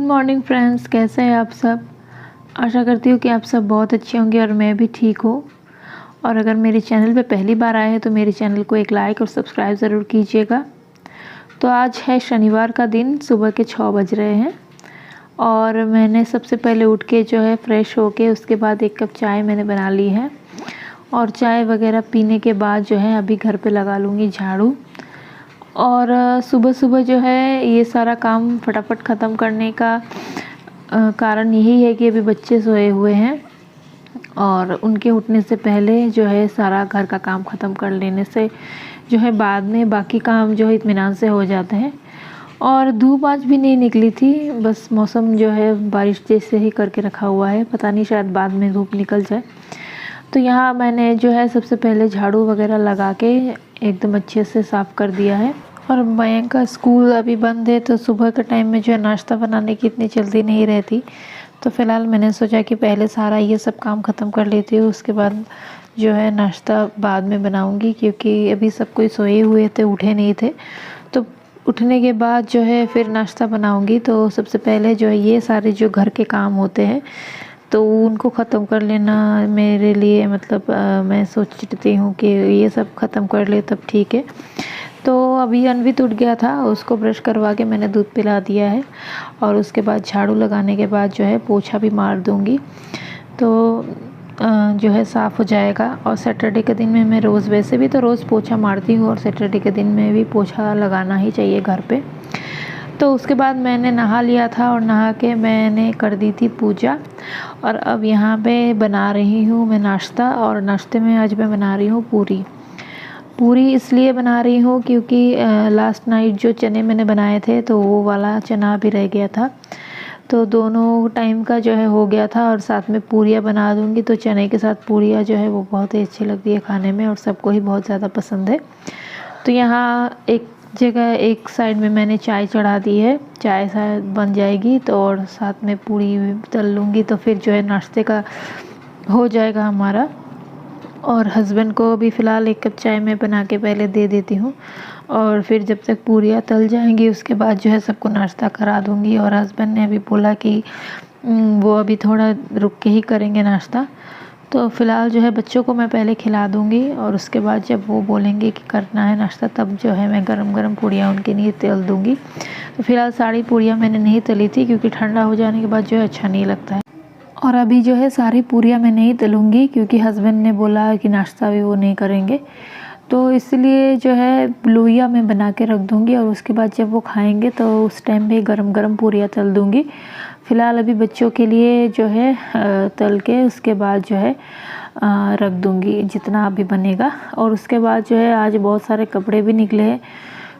Morning friends, कैसे हैं आप सब। आशा करती हूँ कि आप सब बहुत अच्छे होंगे और मैं भी ठीक हूँ। और अगर मेरे चैनल पे पहली बार आए हैं तो मेरे चैनल को एक लाइक और सब्सक्राइब ज़रूर कीजिएगा। तो आज है शनिवार का दिन, सुबह के 6 बज रहे हैं और मैंने सबसे पहले उठ के जो है फ्रेश होके उसके बाद 1 कप चाय मैंने बना ली है। और चाय वगैरह पीने के बाद जो है अभी घर पे लगा लूँगी झाड़ू। और सुबह-सुबह जो है ये सारा काम फटाफट ख़त्म करने का कारण यही है कि अभी बच्चे सोए हुए हैं और उनके उठने से पहले जो है सारा घर का काम ख़त्म कर लेने से जो है बाद में बाकी काम जो है इत्मीनान से हो जाते हैं। और धूप आज भी नहीं निकली थी, बस मौसम जो है बारिश जैसे ही करके रखा हुआ है, पता नहीं शायद बाद में धूप निकल जाए। तो यहाँ मैंने जो है सबसे पहले झाड़ू वगैरह लगा के एकदम अच्छे से साफ़ कर दिया है। और मयंक का स्कूल अभी बंद है तो सुबह के टाइम में जो है नाश्ता बनाने की इतनी जल्दी नहीं रहती। तो फ़िलहाल मैंने सोचा कि पहले सारा ये सब काम ख़त्म कर लेती हूँ, उसके बाद जो है नाश्ता बाद में बनाऊँगी, क्योंकि अभी सब कोई सोए हुए थे, उठे नहीं थे। तो उठने के बाद जो है फिर नाश्ता बनाऊँगी। तो सबसे पहले जो है ये सारे जो घर के काम होते हैं तो उनको ख़त्म कर लेना मेरे लिए मतलब मैं सोचती हूँ कि ये सब ख़त्म कर ले तब ठीक है। तो अभी अन्वित उठ गया था, उसको ब्रश करवा के मैंने दूध पिला दिया है और उसके बाद झाड़ू लगाने के बाद जो है पोछा भी मार दूँगी तो जो है साफ़ हो जाएगा। और सैटरडे के दिन में मैं रोज़ वैसे भी तो रोज़ पोछा मारती हूँ और सैटरडे के दिन में भी पोछा लगाना ही चाहिए घर पे। तो उसके बाद मैंने नहा लिया था और नहा के मैंने कर दी थी पूजा। और अब यहाँ पे बना रही हूँ मैं नाश्ता, और नाश्ते में आज मैं बना रही हूँ पूरी इसलिए बना रही हूँ क्योंकि लास्ट नाइट जो चने मैंने बनाए थे तो वो वाला चना भी रह गया था, तो दोनों टाइम का जो है हो गया था। और साथ में पूरियाँ बना दूँगी तो चने के साथ पूरियाँ जो है वो बहुत ही अच्छी लगती है खाने में और सबको ही बहुत ज़्यादा पसंद है। तो यहाँ एक जगह एक साइड में मैंने चाय चढ़ा दी है, चाय शायद बन जाएगी तो और साथ में पूरी तल लूँगी तो फिर जो है नाश्ते का हो जाएगा हमारा। और हस्बैंड को भी फ़िलहाल 1 कप चाय मैं बना के पहले दे देती हूँ और फिर जब तक पूरियाँ तल जाएंगी उसके बाद जो है सबको नाश्ता करा दूँगी। और हस्बैंड ने अभी बोला कि वो अभी थोड़ा रुक के ही करेंगे नाश्ता, तो फ़िलहाल जो है बच्चों को मैं पहले खिला दूँगी और उसके बाद जब वो बोलेंगे कि करना है नाश्ता तब जो है मैं गरम पूरियाँ उनके लिए तल दूँगी। तो फ़िलहाल सारी पूरियाँ मैंने नहीं तली थी क्योंकि ठंडा हो जाने के बाद जो है अच्छा नहीं लगता है। और अभी जो है सारी पूरियाँ मैं नहीं तलूँगी क्योंकि हस्बैंड ने बोला कि नाश्ता भी वो नहीं करेंगे, तो इसलिए जो है लोइया मैं बना के रख दूँगी और उसके बाद जब वो खाएंगे तो उस टाइम पे गरम पूरियाँ तल दूँगी। फ़िलहाल अभी बच्चों के लिए जो है तल के उसके बाद जो है रख दूँगी जितना अभी बनेगा। और उसके बाद जो है आज बहुत सारे कपड़े भी निकले हैं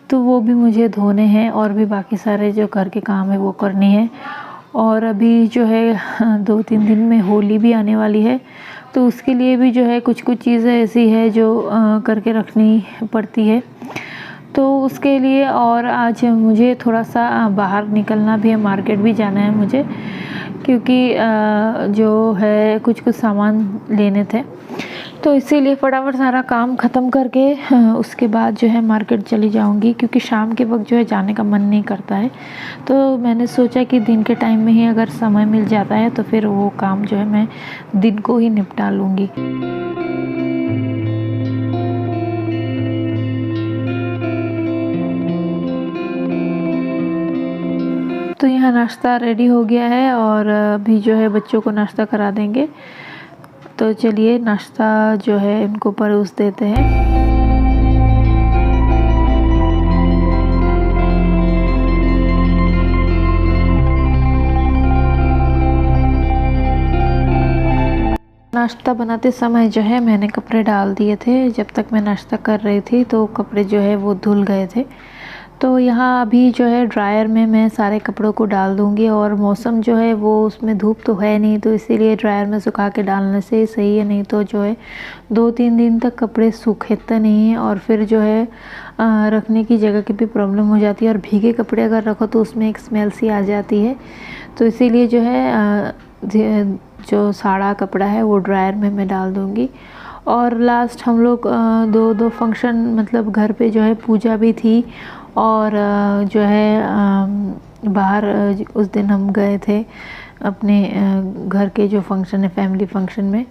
तो वो भी मुझे धोने हैं और भी बाकी सारे जो घर के काम है वो करने हैं। और अभी जो है 2-3 दिन में होली भी आने वाली है तो उसके लिए भी जो है कुछ चीज़ें ऐसी है जो करके रखनी पड़ती है, तो उसके लिए। और आज मुझे थोड़ा सा बाहर निकलना भी है, मार्केट भी जाना है मुझे क्योंकि जो है कुछ सामान लेने थे, तो इसीलिए फटाफट सारा काम ख़त्म करके उसके बाद जो है मार्केट चली जाऊंगी क्योंकि शाम के वक्त जो है जाने का मन नहीं करता है। तो मैंने सोचा कि दिन के टाइम में ही अगर समय मिल जाता है तो फिर वो काम जो है मैं दिन को ही निपटा लूँगी। तो यहाँ नाश्ता रेडी हो गया है और अभी जो है बच्चों को नाश्ता करा देंगे, तो चलिए नाश्ता जो है इनको परोस देते हैं। नाश्ता बनाते समय जो है मैंने कपड़े डाल दिए थे, जब तक मैं नाश्ता कर रही थी तो कपड़े जो है वो धुल गए थे। तो यहाँ अभी जो है ड्रायर में मैं सारे कपड़ों को डाल दूँगी और मौसम जो है वो उसमें धूप तो है नहीं तो इसीलिए ड्रायर में सुखा के डालने से ही सही है, नहीं तो जो है 2-3 दिन तक कपड़े सूखते नहीं हैं और फिर जो है रखने की जगह की भी प्रॉब्लम हो जाती है और भीगे कपड़े अगर रखो तो उसमें एक स्मेल सी आ जाती है। तो इसीलिए जो है जो साड़ा कपड़ा है वो ड्रायर में मैं डाल दूँगी। और लास्ट हम लोग दो फंक्शन मतलब घर पे जो है पूजा भी थी और जो है बाहर उस दिन हम गए थे अपने घर के जो फंक्शन है, फैमिली फंक्शन में,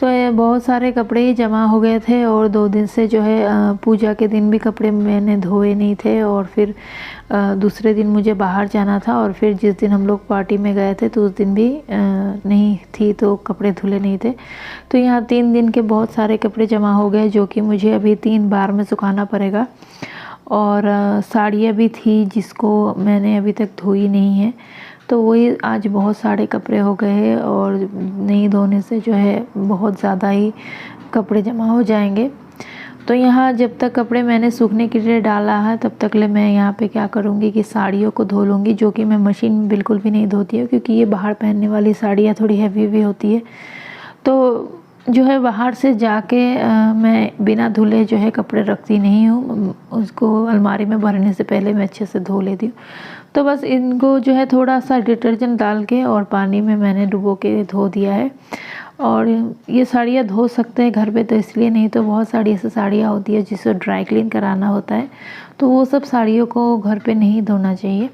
तो ये बहुत सारे कपड़े ही जमा हो गए थे और 2 दिन से जो है पूजा के दिन भी कपड़े मैंने धोए नहीं थे और फिर दूसरे दिन मुझे बाहर जाना था और फिर जिस दिन हम लोग पार्टी में गए थे तो उस दिन भी नहीं थी, तो कपड़े धुले नहीं थे। तो यहाँ 3 दिन के बहुत सारे कपड़े जमा हो गए जो कि मुझे अभी 3 बार में सुखाना पड़ेगा। और साड़ियाँ भी थी जिसको मैंने अभी तक धोई नहीं है, तो वही आज बहुत सारे कपड़े हो गए हैं और नहीं धोने से जो है बहुत ज़्यादा ही कपड़े जमा हो जाएंगे। तो यहाँ जब तक कपड़े मैंने सूखने के लिए डाला है तब तक ले मैं यहाँ पे क्या करूँगी कि साड़ियों को धो लूँगी, जो कि मैं मशीन में बिल्कुल भी नहीं धोती है क्योंकि ये बाहर पहनने वाली साड़ियाँ थोड़ी हैवी भी होती है। तो जो है बाहर से जाके मैं बिना धुले जो है कपड़े रखती नहीं हूँ, उसको अलमारी में भरने से पहले मैं अच्छे से धो लेती हूँ। तो बस इनको जो है थोड़ा सा डिटर्जेंट डाल के और पानी में मैंने डुबो के धो दिया है। और ये साड़ियाँ धो सकते हैं घर पे, तो इसलिए, नहीं तो बहुत सारी ऐसी साड़ियाँ होती है जिसे ड्राई क्लीन कराना होता है, तो वो सब साड़ियों को घर पे नहीं धोना चाहिए।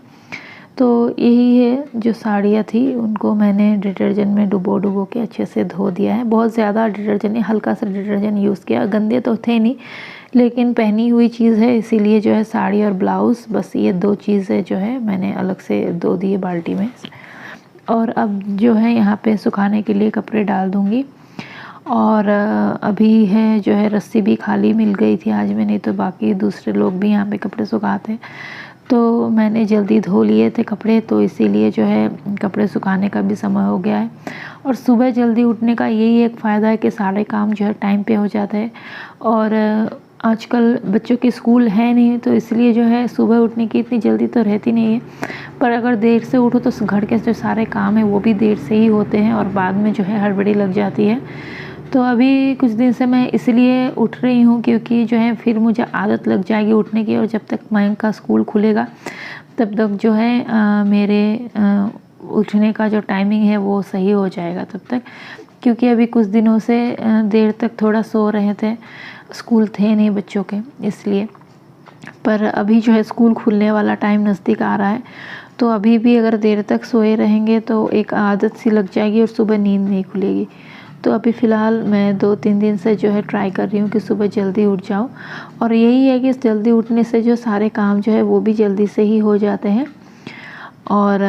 तो यही है, जो साड़ियाँ थी उनको मैंने डिटर्जेंट में डुबो के अच्छे से धो दिया है। बहुत ज़्यादा डिटर्जेंट नहीं, हल्का सा डिटर्जेंट यूज़ किया, गंदे तो थे नहीं लेकिन पहनी हुई चीज़ है इसीलिए जो है साड़ी और ब्लाउज़, बस ये 2 चीज़ें जो है मैंने अलग से धो दिए बाल्टी में। और अब जो है यहाँ पे सुखाने के लिए कपड़े डाल दूँगी। और अभी है जो है रस्सी भी खाली मिल गई थी आज में, नहीं तो बाकी दूसरे लोग भी यहाँ पे कपड़े सुखाते, तो मैंने जल्दी धो लिए थे कपड़े, तो इसीलिए जो है कपड़े सुखाने का भी समय हो गया है। और सुबह जल्दी उठने का यही एक फ़ायदा है कि सारे काम जो है टाइम पे हो जाते हैं। और आजकल बच्चों के स्कूल है नहीं, तो इसलिए जो है सुबह उठने की इतनी जल्दी तो रहती नहीं है, पर अगर देर से उठो तो घर के जो सारे काम हैं वो भी देर से ही होते हैं और बाद में जो है हड़बड़ी लग जाती है। तो अभी कुछ दिन से मैं इसलिए उठ रही हूँ क्योंकि जो है फिर मुझे आदत लग जाएगी उठने की, और जब तक मयंक का स्कूल खुलेगा तब तक जो है मेरे उठने का जो टाइमिंग है वो सही हो जाएगा तब तक, क्योंकि अभी कुछ दिनों से देर तक थोड़ा सो रहे थे, स्कूल थे नहीं बच्चों के इसलिए। पर अभी जो है स्कूल खुलने वाला टाइम नज़दीक आ रहा है, तो अभी भी अगर देर तक सोए रहेंगे तो एक आदत सी लग जाएगी और सुबह नींद नहीं खुलेगी। तो अभी फ़िलहाल मैं 2-3 दिन से जो है ट्राई कर रही हूँ कि सुबह जल्दी उठ जाऊँ, और यही है कि जल्दी उठने से जो सारे काम जो है वो भी जल्दी से ही हो जाते हैं और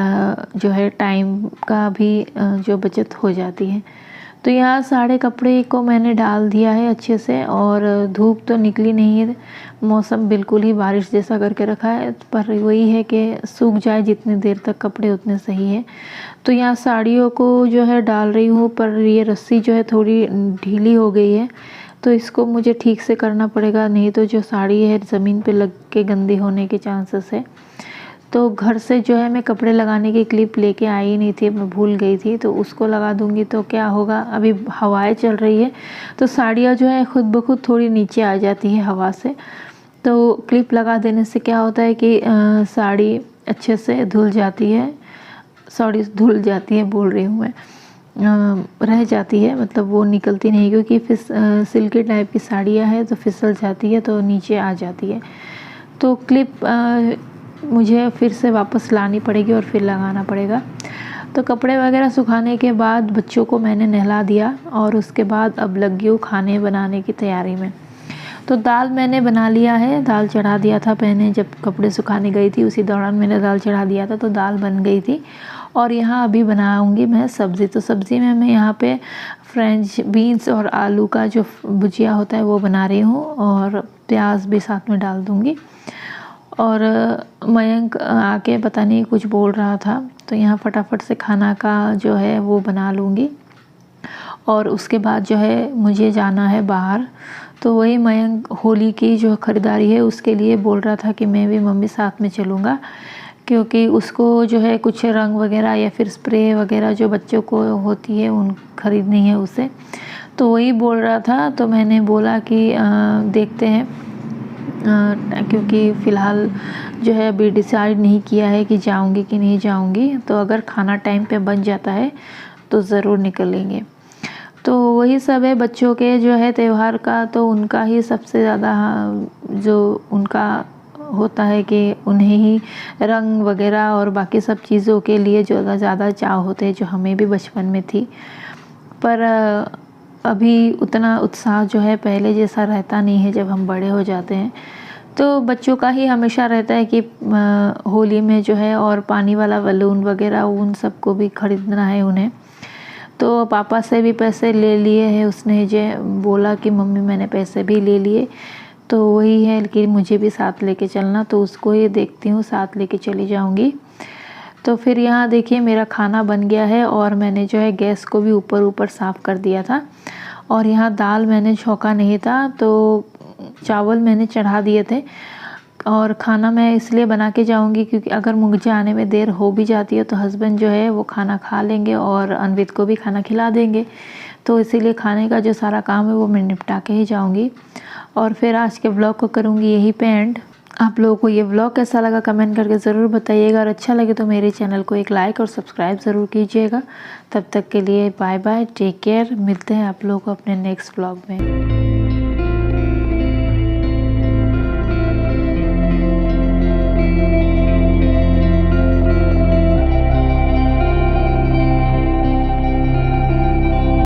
जो है टाइम का भी जो बचत हो जाती है। तो यहाँ सारे कपड़े को मैंने डाल दिया है अच्छे से, और धूप तो निकली नहीं है, मौसम बिल्कुल ही बारिश जैसा करके रखा है, पर वही है कि सूख जाए जितनी देर तक कपड़े उतने सही है। तो यहाँ साड़ियों को जो है डाल रही हूँ, पर ये रस्सी जो है थोड़ी ढीली हो गई है, तो इसको मुझे ठीक से करना पड़ेगा, नहीं तो जो साड़ी है ज़मीन पे लग के गंदी होने के चांसेस है। तो घर से जो है मैं कपड़े लगाने की क्लिप लेके आई नहीं थी, मैं भूल गई थी, तो उसको लगा दूंगी तो क्या होगा, अभी हवाएं चल रही है तो साड़ियाँ जो है खुद ब खुद थोड़ी नीचे आ जाती है हवा से। तो क्लिप लगा देने से क्या होता है कि साड़ी अच्छे से धुल जाती है, सॉरी धुल जाती है बोल रही हूँ मैं, रह जाती है, मतलब वो निकलती नहीं, क्योंकि सिल्की टाइप की साड़ियाँ है तो फिसल जाती है तो नीचे आ जाती है। तो क्लिप मुझे फिर से वापस लानी पड़ेगी और फिर लगाना पड़ेगा। तो कपड़े वगैरह सुखाने के बाद बच्चों को मैंने नहला दिया और उसके बाद अब लग गई हूँ खाने बनाने की तैयारी में। तो दाल मैंने बना लिया है, दाल चढ़ा दिया था मैंने जब कपड़े सुखाने गई थी, उसी दौरान मैंने दाल चढ़ा दिया था, तो दाल बन गई थी। और यहाँ अभी बनाऊंगी मैं सब्ज़ी। तो सब्ज़ी में मैं यहाँ पे फ्रेंच बीन्स और आलू का जो भुजिया होता है वो बना रही हूँ, और प्याज भी साथ में डाल दूँगी। और मयंक आके पता नहीं कुछ बोल रहा था, तो यहाँ फटाफट से खाना का जो है वो बना लूँगी, और उसके बाद जो है मुझे जाना है बाहर। तो वही मयंक होली की जो ख़रीदारी है उसके लिए बोल रहा था कि मैं भी मम्मी साथ में चलूँगा, क्योंकि उसको जो है कुछ रंग वगैरह या फिर स्प्रे वगैरह जो बच्चों को होती है उन ख़रीदनी है उसे, तो वही बोल रहा था। तो मैंने बोला कि देखते हैं, क्योंकि फ़िलहाल जो है अभी डिसाइड नहीं किया है कि जाऊंगी कि नहीं जाऊंगी, तो अगर खाना टाइम पे बन जाता है तो ज़रूर निकलेंगे। तो वही सब है बच्चों के जो है त्यौहार का, तो उनका ही सबसे ज़्यादा जो उनका होता है कि उन्हें ही रंग वगैरह और बाकी सब चीज़ों के लिए जो ज़्यादा चाव होते हैं, जो हमें भी बचपन में थी। पर अभी उतना उत्साह जो है पहले जैसा रहता नहीं है जब हम बड़े हो जाते हैं। तो बच्चों का ही हमेशा रहता है कि होली में जो है और पानी वाला बलून वगैरह उन सबको भी ख़रीदना है उन्हें। तो पापा से भी पैसे ले लिए हैं, उसने जो बोला कि मम्मी मैंने पैसे भी ले लिए, तो वही है कि मुझे भी साथ लेके चलना, तो उसको ही देखती हूँ साथ लेके चली जाऊँगी। तो फिर यहाँ देखिए मेरा खाना बन गया है और मैंने जो है गैस को भी ऊपर साफ़ कर दिया था। और यहाँ दाल मैंने छौंका नहीं था, तो चावल मैंने चढ़ा दिए थे। और खाना मैं इसलिए बना के जाऊँगी क्योंकि अगर मुझे आने में देर हो भी जाती है तो हस्बैंड जो है वो खाना खा लेंगे और अनवित को भी खाना खिला देंगे। तो इसीलिए खाने का जो सारा काम है वो मैं निपटा के ही जाऊँगी। और फिर आज के व्लॉग को करूँगी यहीं पे एंड। आप लोगों को ये व्लॉग कैसा लगा कमेंट करके ज़रूर बताइएगा, और अच्छा लगे तो मेरे चैनल को एक लाइक और सब्सक्राइब ज़रूर कीजिएगा। तब तक के लिए बाय बाय, टेक केयर। मिलते हैं आप लोगों को अपने नेक्स्ट व्लॉग में।